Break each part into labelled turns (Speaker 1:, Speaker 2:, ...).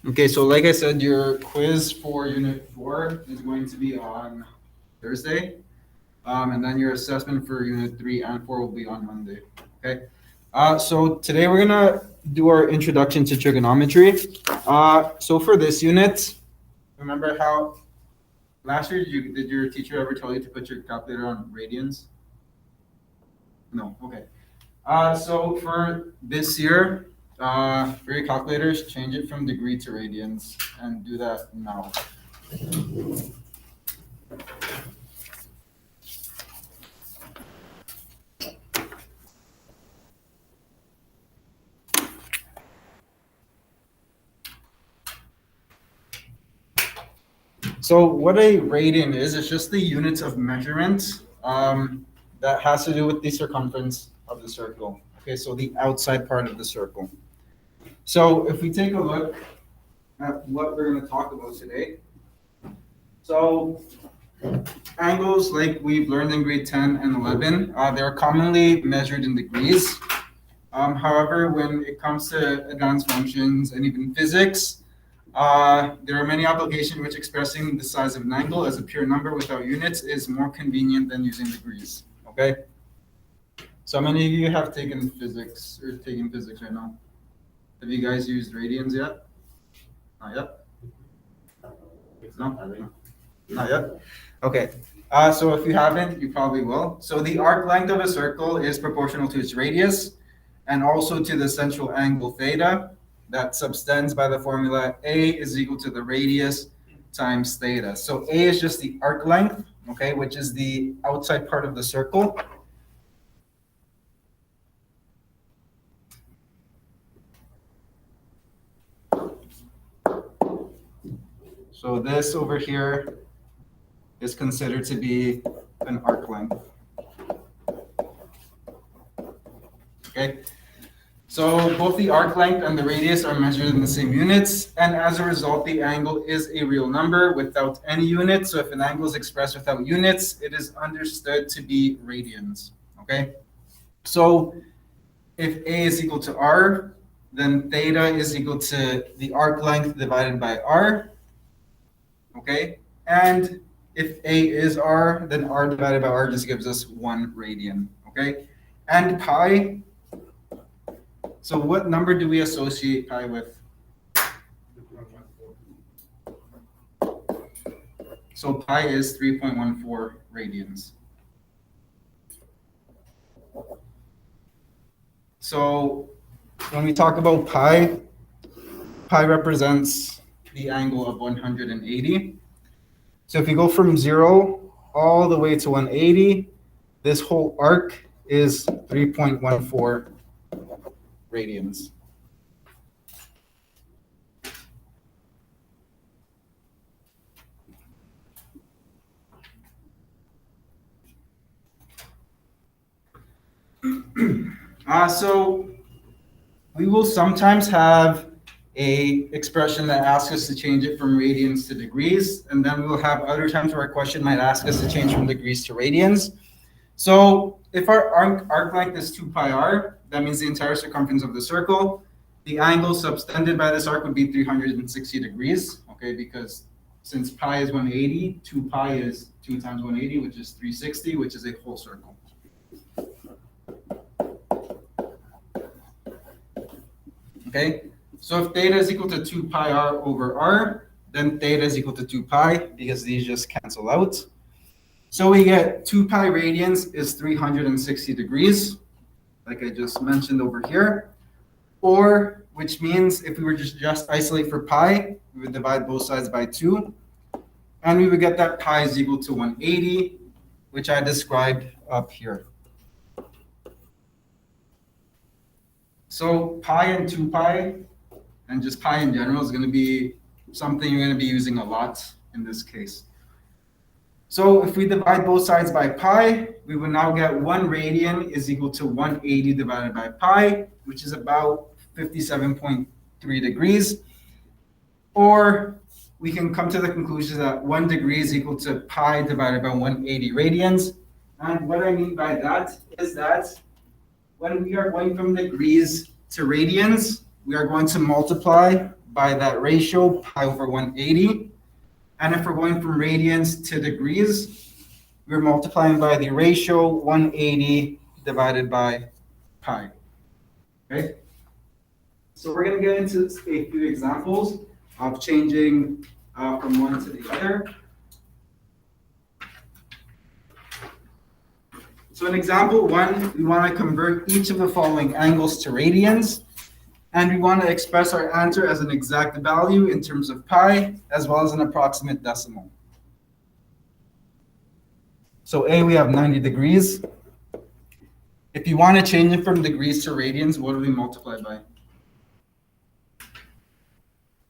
Speaker 1: Okay, so like I said, your quiz for Unit 4 is going to be on Thursday. And then your assessment for Unit 3 and 4 will be on Monday. Okay. So today we're going to do our introduction to trigonometry. So for this unit, remember how last year did your teacher ever tell you to put your calculator on radians? No. Okay. So for this year, for your calculators, change it from degree to radians and do that now. So what a radian is, it's just the units of measurement that has to do with the circumference of the circle. Okay, so the outside part of the circle. So if we take a look at what we're going to talk about today. So angles, like we've learned in grade 10 and 11, they're commonly measured in degrees. However, when it comes to advanced functions and even physics, there are many applications in which expressing the size of an angle as a pure number without units is more convenient than using degrees. Okay? So how many of you have taken physics or taking physics right now? Have you guys used radians yet? Not yet? No? Not yet? Okay. So if you haven't, you probably will. So the arc length of a circle is proportional to its radius and also to the central angle theta. That subtends by the formula A is equal to the radius times theta. So A is just the arc length, okay, which is the outside part of the circle. So this over here is considered to be an arc length. Okay. So both the arc length and the radius are measured in the same units, and as a result, the angle is a real number without any units. So if an angle is expressed without units, it is understood to be radians. Okay. So if A is equal to R, then theta is equal to the arc length divided by R. Okay. And if A is R, then R divided by R just gives us 1 radian. Okay. And pi. So what number do we associate pi with? So pi is 3.14 radians. So when we talk about pi represents the angle of 180. So if you go from 0 all the way to 180, this whole arc is 3.14 radians. So we will sometimes have a expression that asks us to change it from radians to degrees, and then we will have other times where a question might ask us to change from degrees to radians. So if our arc length is 2 pi r, that means the entire circumference of the circle. The angle subtended by this arc would be 360 degrees, okay, because since pi is 180, 2 pi is 2 times 180, which is 360, which is a whole circle. Okay, so if theta is equal to 2 pi r over r, then theta is equal to 2 pi because these just cancel out. So we get 2 pi radians is 360 degrees, like I just mentioned over here. Or, which means if we were just isolate for pi, we would divide both sides by 2. And we would get that pi is equal to 180, which I described up here. So pi and 2 pi, and just pi in general, is going to be something you're going to be using a lot in this case. So if we divide both sides by pi, we would now get 1 radian is equal to 180 divided by pi, which is about 57.3 degrees. Or we can come to the conclusion that 1 degree is equal to pi divided by 180 radians. And what I mean by that is that when we are going from degrees to radians, we are going to multiply by that ratio, pi over 180. And if we're going from radians to degrees, we're multiplying by the ratio 180 divided by pi. Okay? So we're going to get into a few examples of changing from one to the other. So in example one, we want to convert each of the following angles to radians, and we want to express our answer as an exact value in terms of pi, as well as an approximate decimal. So A, we have 90 degrees. If you want to change it from degrees to radians, what do we multiply by?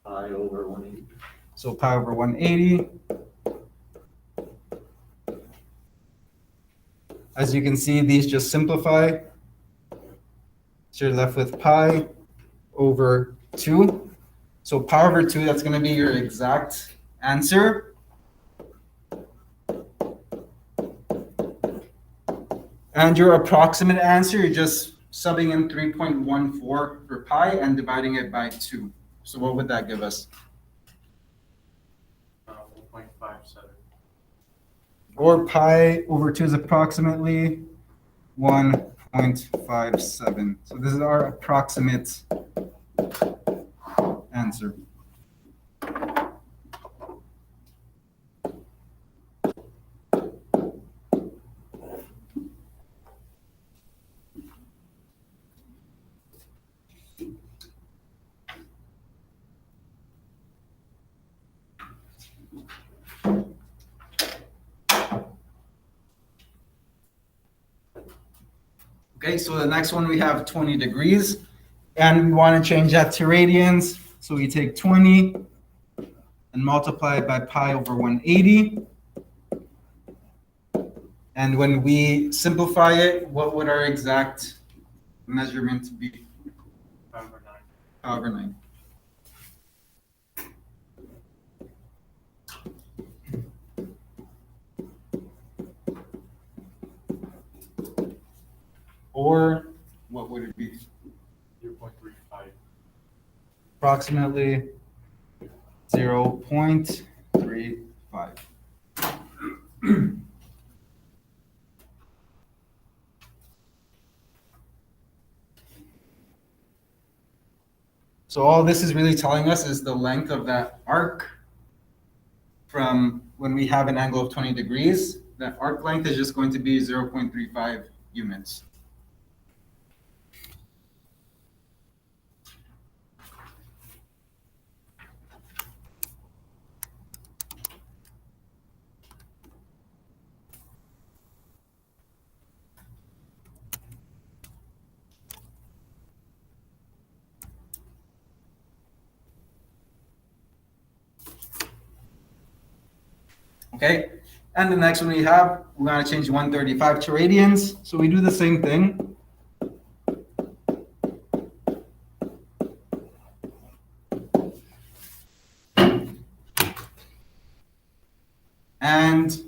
Speaker 2: Pi over 180.
Speaker 1: So pi over 180. As you can see, these just simplify. So you're left with pi over 2. So pi over 2, that's going to be your exact answer. And your approximate answer, you're just subbing in 3.14 for pi and dividing it by 2. So what would that give us?
Speaker 2: 1.57.
Speaker 1: Or pi over 2 is approximately 1.57. So this is our approximate answer. Okay, so the next one we have 20 degrees, and we want to change that to radians. So we take 20 and multiply it by pi over 180. And when we simplify it, what would our exact measurement be?
Speaker 2: Pi over 9.
Speaker 1: Pi over 9. Or what would it be?
Speaker 2: 0.35.
Speaker 1: Approximately 0.35. So all this is really telling us is the length of that arc from when we have an angle of 20 degrees. That arc length is just going to be 0.35 units. Okay, and the next one we have, we're going to change 135 to radians. So we do the same thing. And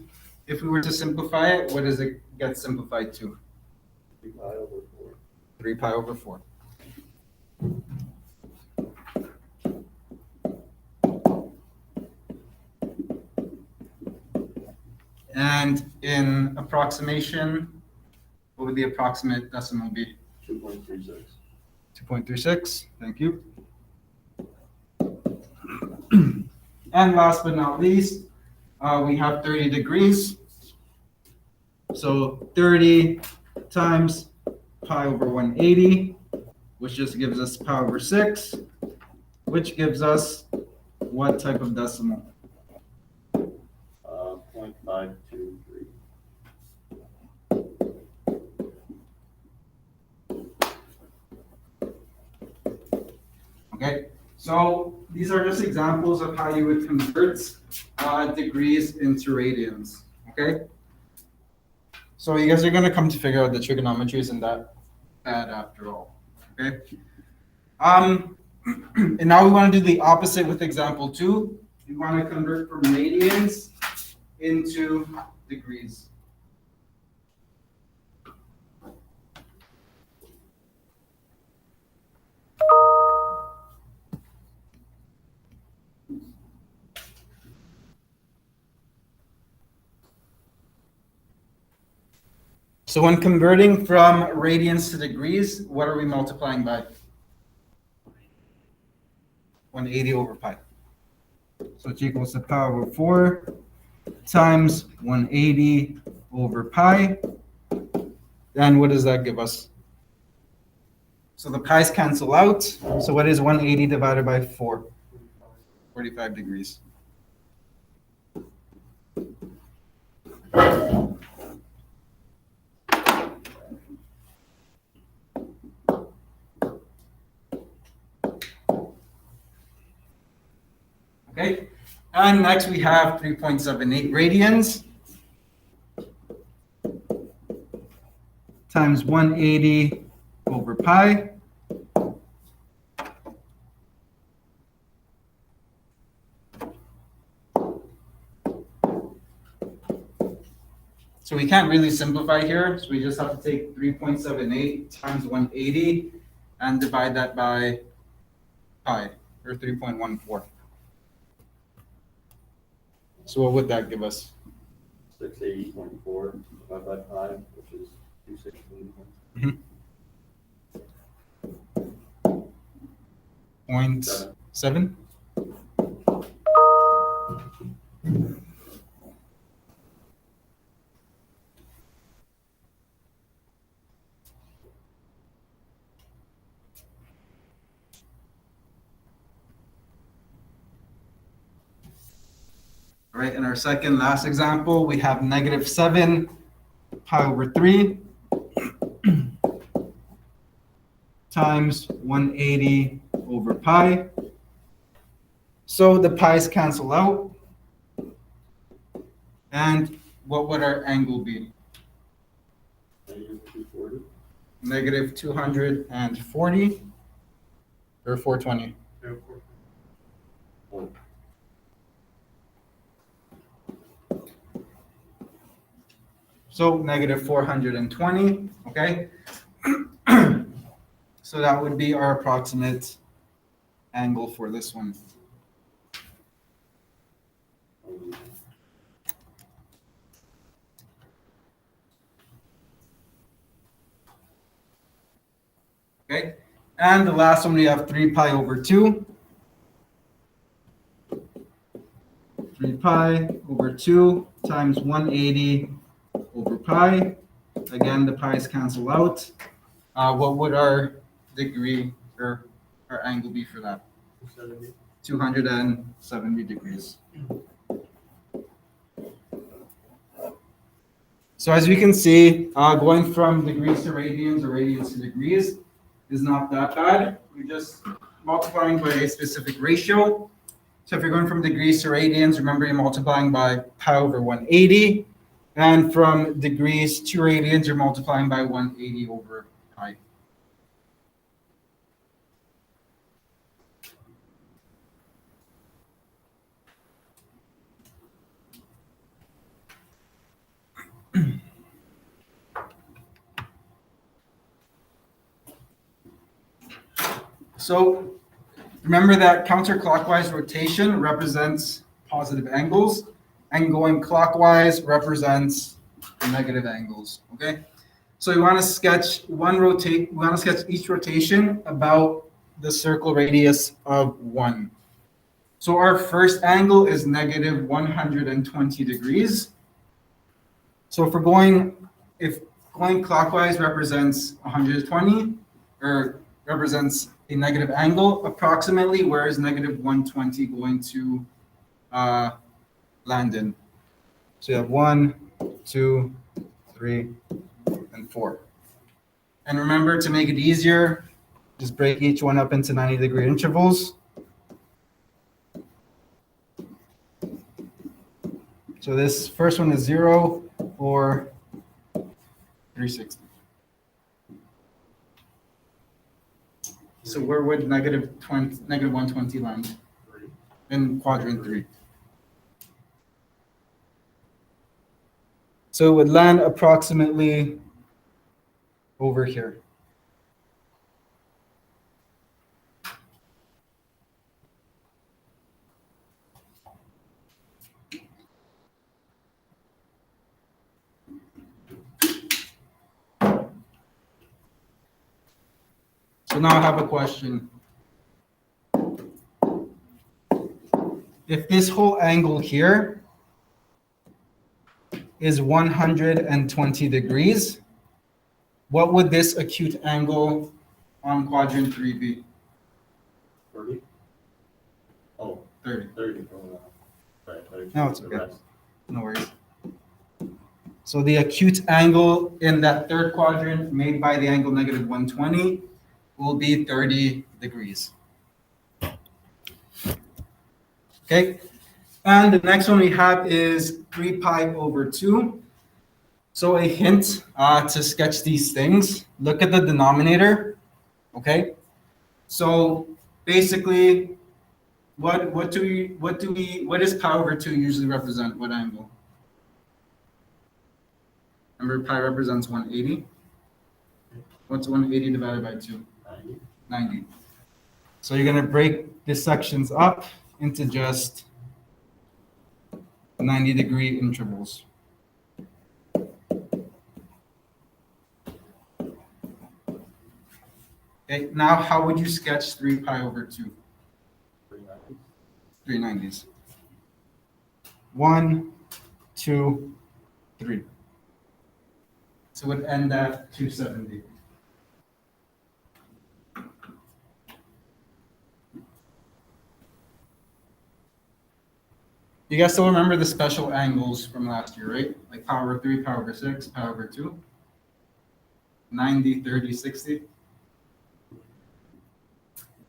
Speaker 1: if we were to simplify it, what does it get simplified to?
Speaker 2: 3 pi over 4.
Speaker 1: 3 pi over 4. And in approximation, what would the approximate decimal be?
Speaker 2: 2.36.
Speaker 1: 2.36, thank you. And last but not least, we have 30 degrees. So 30 times pi over 180, which just gives us pi over 6, which gives us what type of decimal?
Speaker 2: 0.523.
Speaker 1: Okay, so these are just examples of how you would convert degrees into radians. Okay, so you guys are going to come to figure out the trigonometry isn't that bad after all. Okay, and now we want to do the opposite with example 2. We want to convert from radians into degrees. So when converting from radians to degrees, what are we multiplying by? 180 over pi. So it's equals to pi over 4 times 180 over pi. And what does that give us? So the pi's cancel out. So what is 180 divided by 4? 45 degrees. Okay, and next we have 3.78 radians times 180 over pi. So we can't really simplify here, so we just have to take 3.78 times 180 and divide that by pi, or 3.14. So what would that give us?
Speaker 2: 680.4 divided by 5, which is 216.
Speaker 1: 0.7? All right, in our second last example, we have negative 7 pi over 3 times 180 over pi. So the pi's cancel out. And what would our angle be?
Speaker 2: -240.
Speaker 1: Negative 240 or 420?
Speaker 2: Oh,
Speaker 1: So negative 420, okay? So that would be our approximate angle for this one. Okay, and the last one we have 3 pi over 2. 3 pi over 2 times 180 over pi. Again, the pi's cancel out. What would our degree or our angle be for that?
Speaker 2: 270.
Speaker 1: 270 degrees. So as you can see, going from degrees to radians or radians to degrees is not that bad. We're just multiplying by a specific ratio. So if you're going from degrees to radians, remember you're multiplying by pi over 180. And from degrees to radians, you're multiplying by 180 over pi. So remember that counterclockwise rotation represents positive angles, and going clockwise represents negative angles. Okay, so we want to sketch We want to sketch each rotation about the circle radius of 1. So our first angle is negative 120 degrees. So if going clockwise represents 120, or represents a negative angle, approximately where is negative 120 going to land in? So you have 1, 2, 3, and 4. And remember, to make it easier, just break each one up into 90-degree intervals. So this first one is 0 or 360. So where would negative 120 land? In quadrant 3. So it would land approximately over here. So now I have a question. If this whole angle here is 120 degrees, what would this acute angle on quadrant 3 be?
Speaker 2: 30? Oh,
Speaker 1: 30.
Speaker 2: 30. Oh, no. Right, 30.
Speaker 1: No, it's
Speaker 2: The
Speaker 1: okay.
Speaker 2: rest.
Speaker 1: No worries. So the acute angle in that third quadrant made by the angle negative 120 will be 30 degrees. Okay, and the next one we have is 3 pi over 2. So a hint to sketch these things, look at the denominator, okay? So basically, what does pi over 2 usually represent? What angle? Remember, pi represents 180. What's 180 divided by 2?
Speaker 2: 90.
Speaker 1: 90. So you're going to break the sections up into just 90-degree intervals. Okay, now how would you sketch 3 pi over 2?
Speaker 2: 390.
Speaker 1: 390s. 1, 2, 3. So it would end at 270. You guys still remember the special angles from last year, right? Like pi over 3, pi over 6, pi over 2. 90, 30, 60.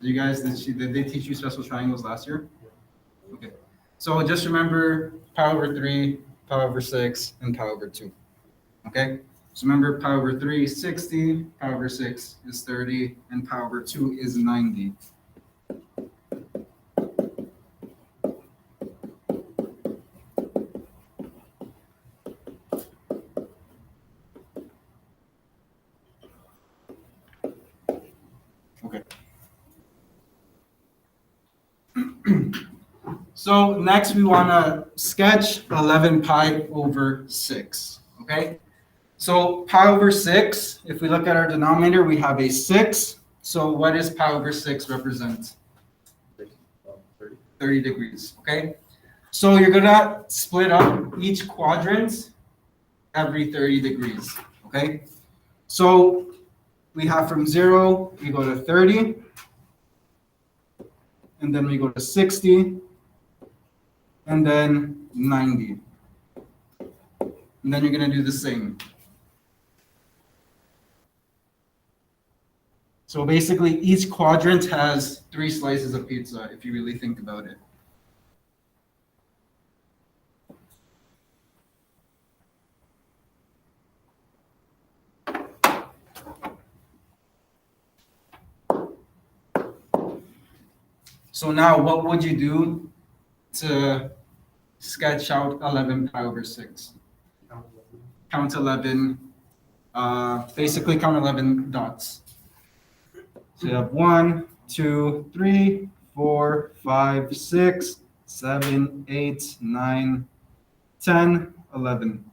Speaker 1: Did they teach you special triangles last year? Okay. So just remember pi over 3, pi over 6, and pi over 2. Okay? So remember pi over 3 is 60, pi over 6 is 30, and pi over 2 is 90. Okay. So next we want to sketch 11 pi over 6. Okay? So pi over 6, if we look at our denominator, we have a 6. So what does pi over 6 represent?
Speaker 2: 30.
Speaker 1: 30 degrees. Okay? So you're going to split up each quadrant every 30 degrees. Okay? So we have from 0, we go to 30, and then we go to 60, and then 90. And then you're going to do the same. So basically, each quadrant has 3 slices of pizza, if you really think about it. So now, what would you do to sketch out 11 pi over 6? Count 11, basically count 11 dots. So you have 1, 2, 3, 4, 5, 6, 7, 8, 9, 10, 11.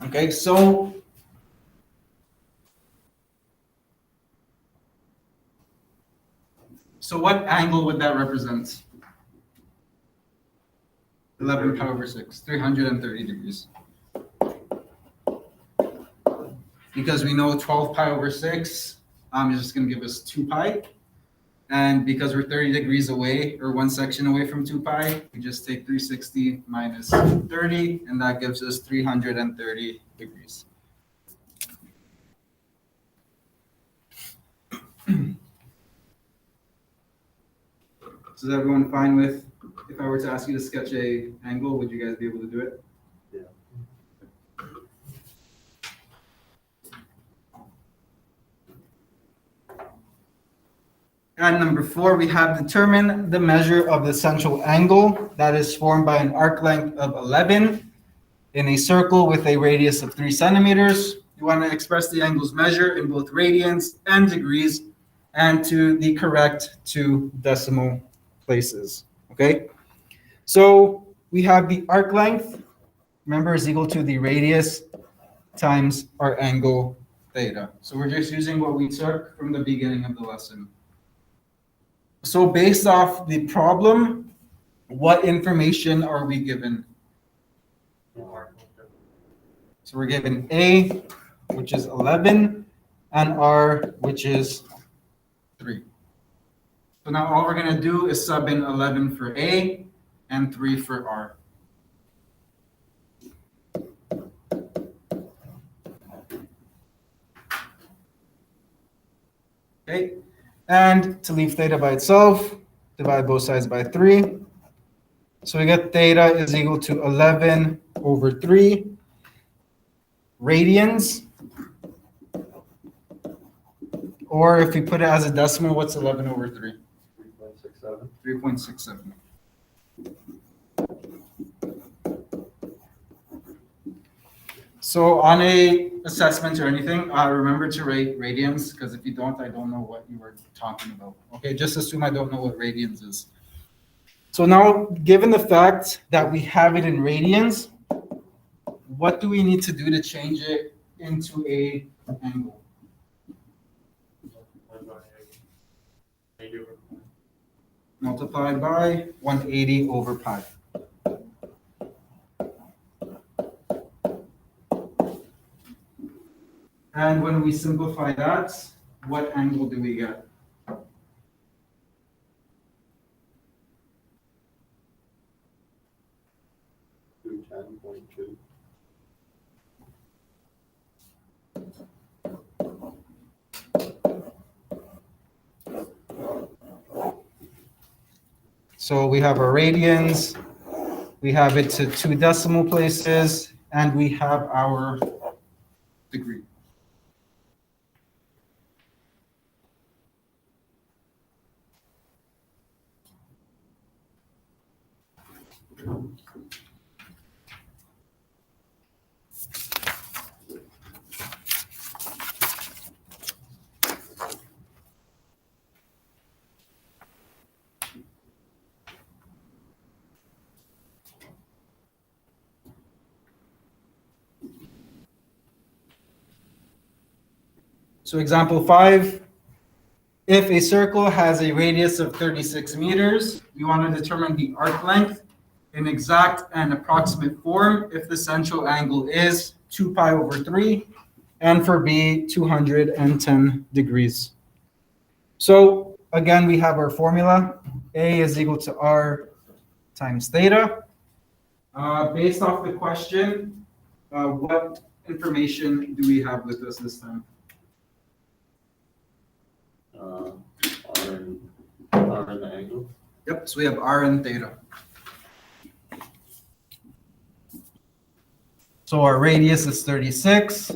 Speaker 1: Okay, so what angle would that represent? 11 pi over 6, 330 degrees. Because we know 12 pi over 6 is just going to give us 2 pi. And because we're 30 degrees away, or one section away from 2 pi, we just take 360 minus 30, and that gives us 330 degrees. So is everyone fine with, if I were to ask you to sketch a angle, would you guys be able to do it?
Speaker 2: Yeah.
Speaker 1: And number 4, we have determined the measure of the central angle that is formed by an arc length of 11 in a circle with a radius of 3 centimeters. You want to express the angle's measure in both radians and degrees and to the correct 2 decimal places. Okay? So we have the arc length, remember, is equal to the radius times our angle theta. So we're just using what we took from the beginning of the lesson. So based off the problem, what information are we given? So we're given A, which is 11, and R, which is 3. So now all we're going to do is sub in 11 for A and 3 for R. Okay, and to leave theta by itself, divide both sides by 3. So we get theta is equal to 11 over 3 radians. Or if we put it as a decimal, what's 11 over 3?
Speaker 2: 3.67.
Speaker 1: 3.67. So on a assessment or anything, remember to rate radians, because if you don't, I don't know what you were talking about. Okay, just assume I don't know what radians is. So now, given the fact that we have it in radians, what do we need to do to change it into a angle? Multiplied by 180 over pi. And when we simplify that, what angle do we get?
Speaker 2: $210.2.
Speaker 1: So we have our radians, we have it to 2 decimal places, and we have our degree. So example 5, if a circle has a radius of 36 meters, we want to determine the arc length in exact and approximate form if the central angle is 2 pi over 3, and for B, 210 degrees. So again, we have our formula. A is equal to R times theta. Based off the question, what information do we have with us this time?
Speaker 2: R in the angle.
Speaker 1: Yep, so we have R and theta. So our radius is 36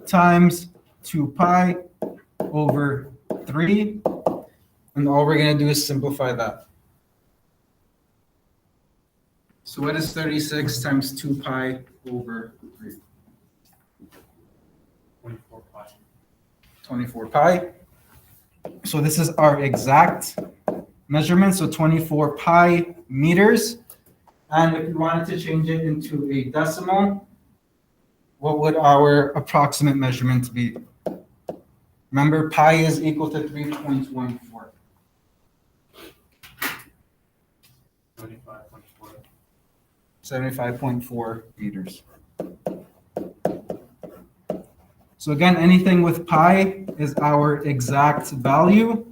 Speaker 1: times 2 pi over 3. And all we're going to do is simplify that. So what is 36 times 2 pi over 3?
Speaker 2: 24 pi.
Speaker 1: 24 pi. So this is our exact measurement, so 24 pi meters. And if we wanted to change it into a decimal, what would our approximate measurement be? Remember, pi is equal to 3.14. 75.4 meters. So again, anything with pi is our exact value,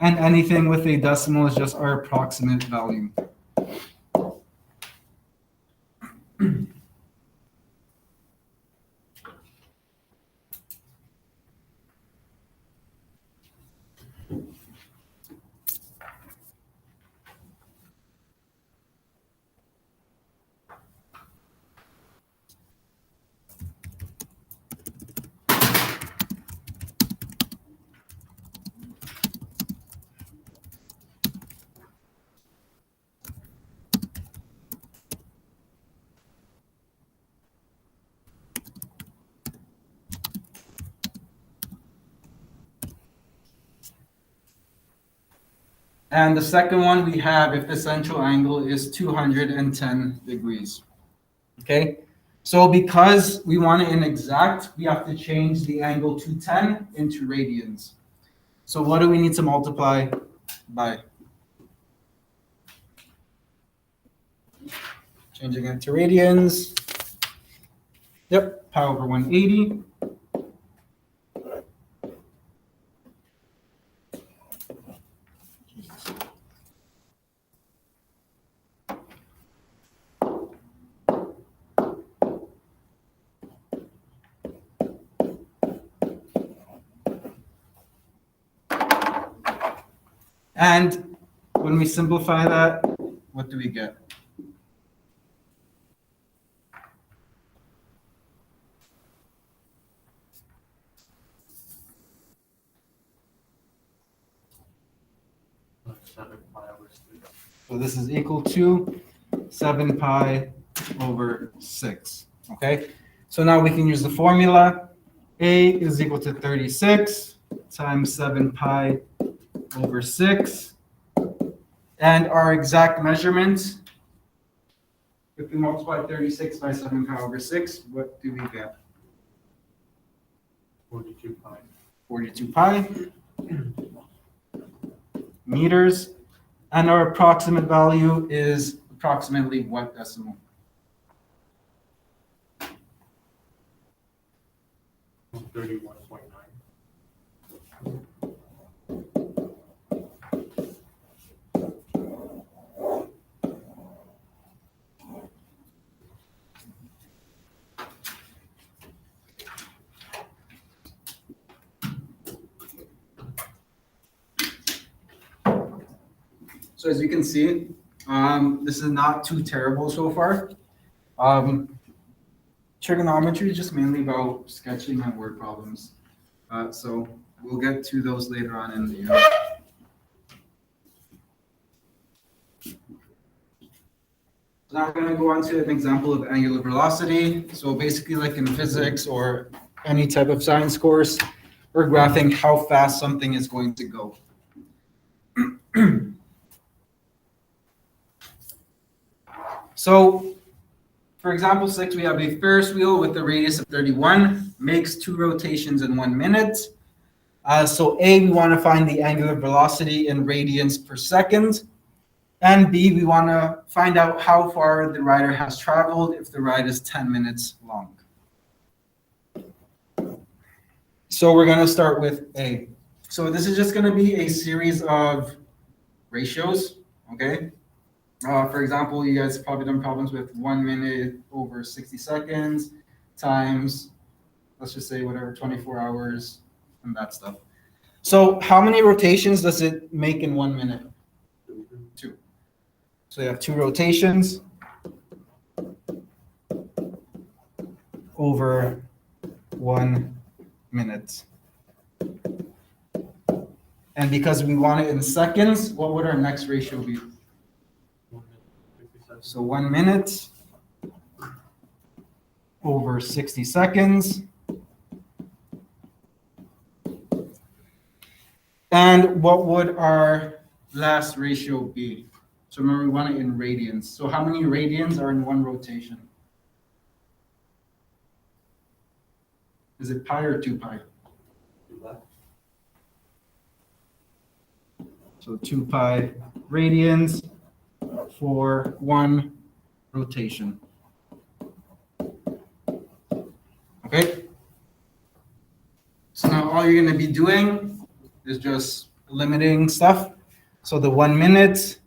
Speaker 1: and anything with a decimal is just our approximate value. And the second one we have if the central angle is 210 degrees. Okay? So because we want it in exact, we have to change the angle 210 into radians. So what do we need to multiply by? Changing it to radians. Yep, pi over 180. And when we simplify that, what do we get? So this is equal to 7 pi over 6. Okay? So now we can use the formula. A is equal to 36 times 7 pi over 6. And our exact measurement, if we multiply 36 by 7 pi over 6, what do we get?
Speaker 2: 42 pi.
Speaker 1: 42 pi meters. And our approximate value is approximately what decimal?
Speaker 2: 31.9.
Speaker 1: So as you can see, this is not too terrible so far. Trigonometry is just mainly about sketching and word problems. So we'll get to those later on in the year. So now we're going to go on to an example of angular velocity. So basically like in physics or any type of science course, we're graphing how fast something is going to go. So for example 6, we have a Ferris wheel with a radius of 31, makes 2 rotations in 1 minute. So A, we want to find the angular velocity in radians per second. And B, we want to find out how far the rider has traveled if the ride is 10 minutes long. So we're going to start with A. So this is just going to be a series of ratios, okay? For example, you guys have probably done problems with 1 minute over 60 seconds times, let's just say whatever, 24 hours and that stuff. So how many rotations does it make in 1 minute? 2. So you have 2 rotations over 1 minute. And because we want it in seconds, what would our next ratio be? So 1 minute over 60 seconds. And what would our last ratio be? So remember, we want it in radians. So how many radians are in 1 rotation? Is it pi or 2 pi? So 2 pi radians for 1 rotation. Okay? So now all you're going to be doing is just limiting stuff. So the 1 minute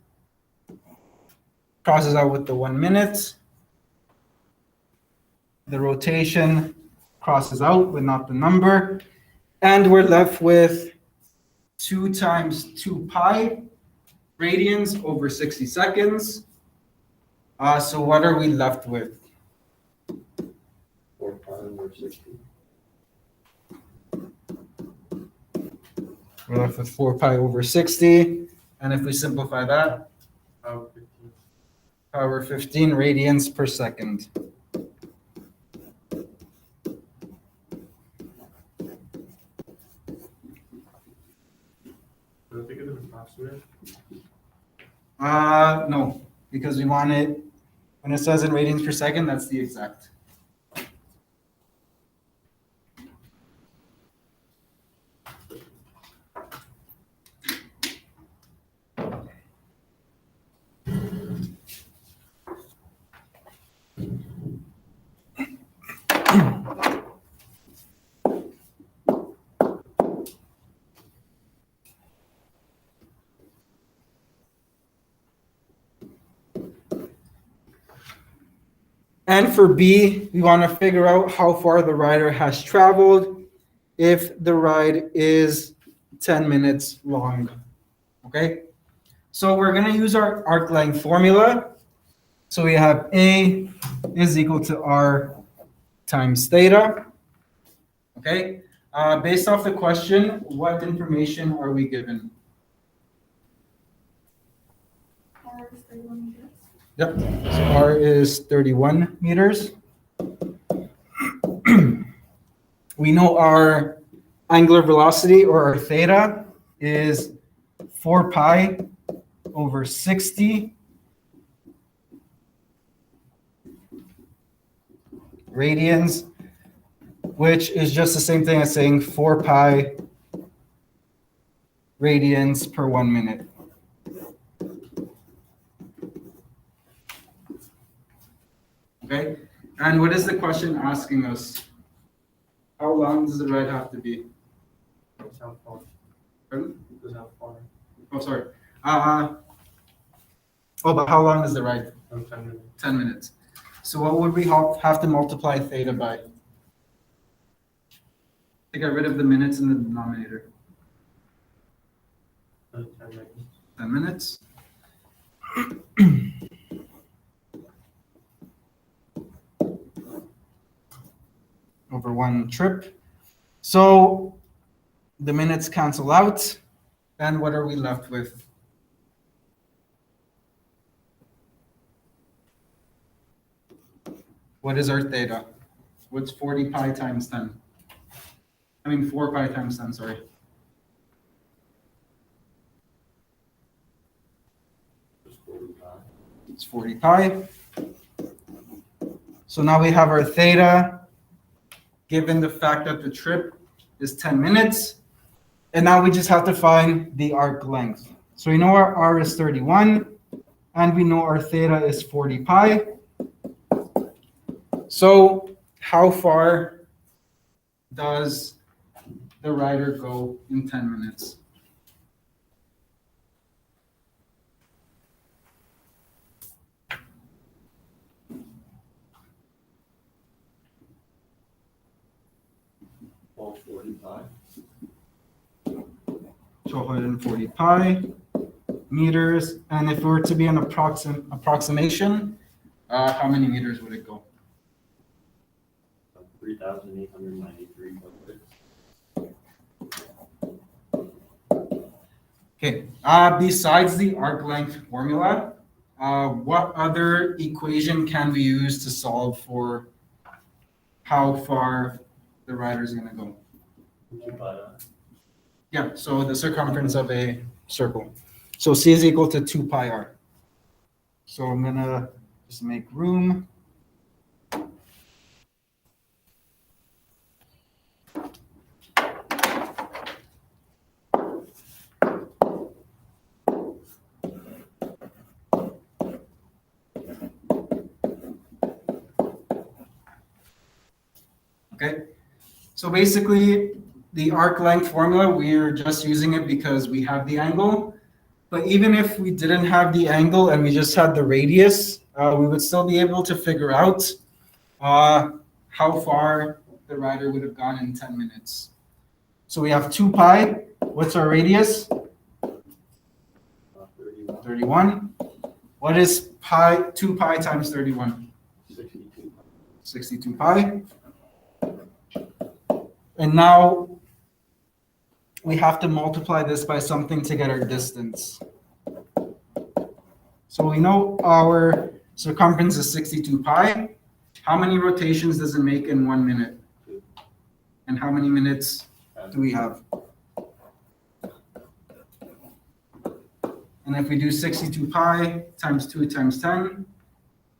Speaker 1: crosses out with the 1 minute. The rotation crosses out with not the number. And we're left with 2 times 2 pi radians over 60 seconds. So what are we left with?
Speaker 2: 4 pi over 60.
Speaker 1: We're left with 4 pi over 60. And if we simplify that, power 15 radians per second.
Speaker 2: So I think it is approximate?
Speaker 1: No, because we want it, when it says in radians per second, that's the exact. And for B, we want to figure out how far the rider has traveled if the ride is 10 minutes long. Okay? So we're going to use our arc length formula. So we have A is equal to R times theta. Okay? Based off the question, what information are we given?
Speaker 3: R is 31 meters.
Speaker 1: Yep. So R is 31 meters. We know our angular velocity, or our theta, is 4 pi over 60 radians, which is just the same thing as saying 4 pi radians per 1 minute. Okay, and what is the question asking us? How long does the ride have to be?
Speaker 2: That's how far.
Speaker 1: Pardon?
Speaker 2: That's how far.
Speaker 1: Oh, sorry. But how long is the ride?
Speaker 2: 10 minutes.
Speaker 1: 10 minutes. So what would we have to multiply theta by? To get rid of the minutes in the denominator.
Speaker 2: 10 minutes.
Speaker 1: 10 minutes. Over one trip. So the minutes cancel out. And what are we left with? What is our theta? What's 40 pi times 10? I mean 4 pi times 10, sorry.
Speaker 2: Just 45.
Speaker 1: It's 40 pi. So now we have our theta, given the fact that the trip is 10 minutes. And now we just have to find the arc length. So we know our R is 31, and we know our theta is 40 pi. So how far does the rider go in 10 minutes?
Speaker 2: All 45.
Speaker 1: 1240 pi meters. And if it were to be an approximation, how many meters would it go?
Speaker 2: 3,893.
Speaker 1: Okay. Besides the arc length formula, what other equation can we use to solve for how far the rider is going to go? Yeah, so the circumference of a circle. So C is equal to 2 pi r. So I'm going to just make room. Okay, so basically the arc length formula, we're just using it because we have the angle. But even if we didn't have the angle and we just had the radius, we would still be able to figure out how far the rider would have gone in 10 minutes. So we have 2 pi. What's our radius?
Speaker 2: 31.
Speaker 1: 31. What is pi? 2 pi times 31?
Speaker 2: 62.
Speaker 1: 62 pi. And now we have to multiply this by something to get our distance. So we know our circumference is 62 pi. How many rotations does it make in 1 minute? And how many minutes do we have? And if we do 62 pi times 2 times 10,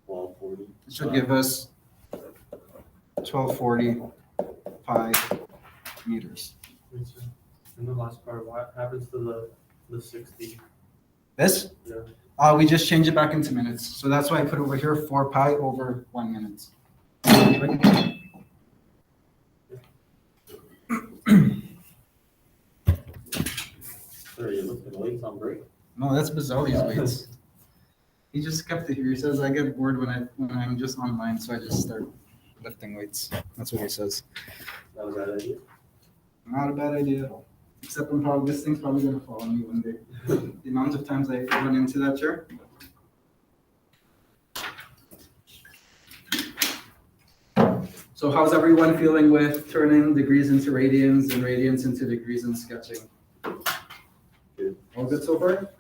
Speaker 2: 1240.
Speaker 1: it should give us 1240 pi meters.
Speaker 4: And the last part, what happens to the 60?
Speaker 1: This?
Speaker 4: Yeah.
Speaker 1: We just change it back into minutes. So that's why I put over here 4 pi over 1 minute.
Speaker 2: Sorry, you looked at the weights on break.
Speaker 1: No, that's Bazzelli's weights. He just kept it here. He says I get bored when I'm just online, so I just start lifting weights. That's what he says.
Speaker 2: Not a bad idea.
Speaker 1: Not a bad idea at all. Except this thing's probably gonna fall on me one day. The amount of times I run into that chair. So how's everyone feeling with turning degrees into radians and radians into degrees in sketching?
Speaker 2: Good.
Speaker 1: All good so far?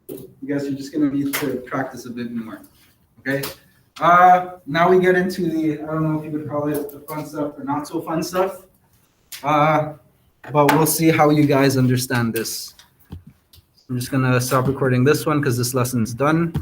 Speaker 1: You guys are just gonna need to practice a bit more, okay? Now we get into the, I don't know if you would call it the fun stuff or not so fun stuff. But we'll see how you guys understand this. I'm just gonna stop recording this one because this lesson's done.